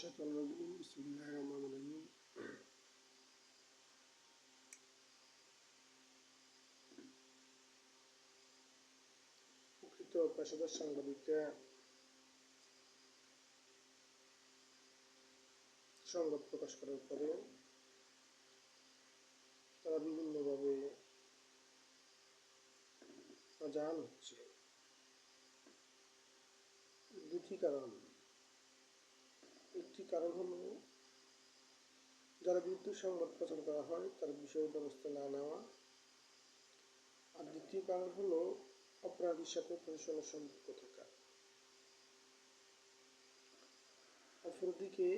শাইতানির রাজিম বিসমিল্লাহির রহমানির রহিম। প্রকৃত পেশাদার সাংবাদিকরা সংবাদ প্রকাশ করার পরে তারা বিভিন্নভাবে জাহান হচ্ছে। দুটি কারণ। একটি কারণ হলো যারা বিরুদ্ধে সংবাদ প্রচার করা হয় তার বিষয়ে ব্যবস্থা না নেওয়া, আর দ্বিতীয় কারণ হলো অপরাধীর সাথে প্রশাসনের সম্পর্ক থাকা। অপরদিকে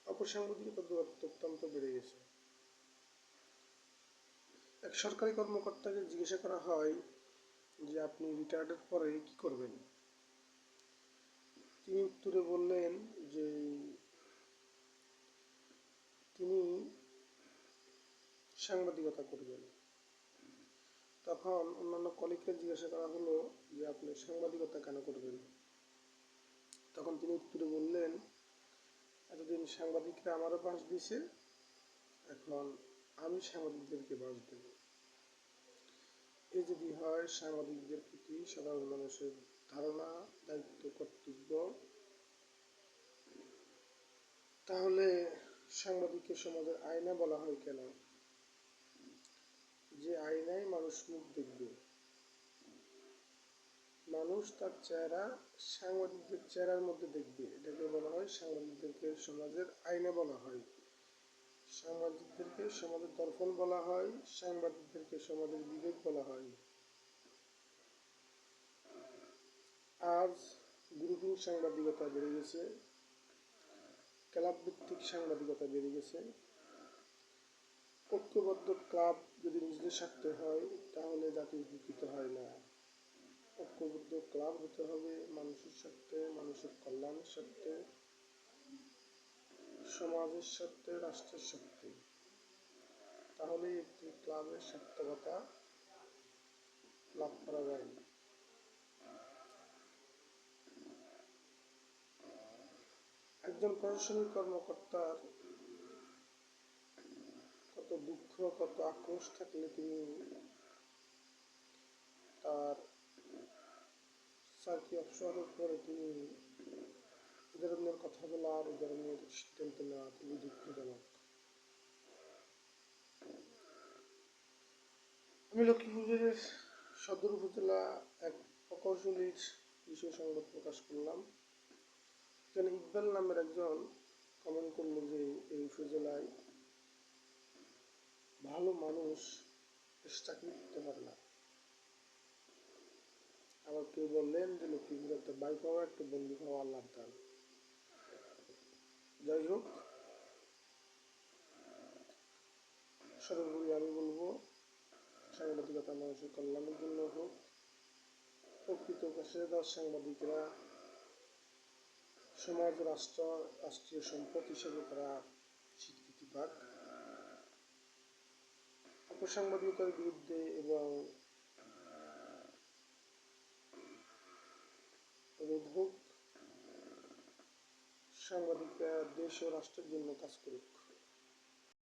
অপসাংবাদিকতার দূরত্ব অত্যন্ত বেড়ে গেছে। এক সরকারি কর্মকর্তাকে জিজ্ঞাসা করা হয় যে আপনি রিটায়ার্ডের পরে কি করবেন। তিনি উত্তরে বললেন যে তিনি সাংবাদিকতা করবেন। তখন অন্যান্য কলিগকে জিজ্ঞাসা করা হলো যে আপনি সাংবাদিকতা কেন করবেন। তখন তিনি উত্তরে বললেন, এতদিন সাংবাদিকরা আমারও বাঁশ দিয়েছে, এখন আমি সাংবাদিকদেরকে বাঁশ দেব। এই যদি হয় সাংবাদিকদের প্রতি সাধারণ মানুষের ধারণা, দায়িত্ব, কর্তব্য, তাহলে সাংবাদিককে সমাজের আয়না বলা হয় কেন? যে আয়নায় মানুষ মুখ দেখবে, মানুষ তার চেহারা সাংবাদিকদের চেহারার মধ্যে দেখবে, এটাকে বলা হয় সাংবাদিকদেরকে সমাজের আয়না বলা হয়, সাংবাদিকদেরকে সমাজের দর্পণ বলা হয়, সাংবাদিকদেরকে সমাজের বিবেক বলা হয়। আজ গ্রুপিং সাংবাদিকতা বেড়ে গেছে, ক্লাব ভিত্তিক সাংবাদিকতা বেড়ে গেছে। ঐক্যবদ্ধ ক্লাব যদি নিজেদের স্বার্থে হয় তাহলে জাতি উপকৃত হয় না। ঐক্যবদ্ধ ক্লাব হতে হবে মানুষের স্বার্থে, মানুষের কল্যাণের স্বার্থে, সমাজের স্বার্থে, রাষ্ট্রের স্বার্থে। তাহলে একটি ক্লাবের সার্থকতা লাভ করা যায়। একজন প্রশাসনিক কর্মকর্তার কত দুঃখ, কত আক্রোশ থাকলে তিনি তার চাকরি অবসরের পরে তিনি এ ধরনের কথা বলা আর এ ধরনের সিদ্ধান্ত নেওয়া খুবই দুঃখজনক। আমি লক্ষ্মীপুরের সদর উপজেলা এক প্রকৌশলীর বিষয়ে সংবাদ প্রকাশ করলাম। এখানে ইকবাল নামের একজন কমেন্ট করলো যে এই উপজেলায় ভালো মানুষ চাকরি করতে পারে না। আবার কেউ বললেন যে লক্ষ্মীপুরে একটা ভাই পাওয়া, একটা বন্ধু পাওয়া আল্লাহর দান। যাই হোক, সর্বোপরি আমি বলবো সাংবাদিকতা মানুষের কল্যাণের জন্য হোক। প্রকৃত পেশাদার সাংবাদিকরা সমাজ, রাষ্ট্র, রাষ্ট্রীয় সম্পদ হিসেবে তারা স্বীকৃতি পাক। অপসাংবাদিকতার বিরুদ্ধে এবং রোধ হোক। সাংবাদিকরা দেশ ও রাষ্ট্রের জন্য কাজ করুক।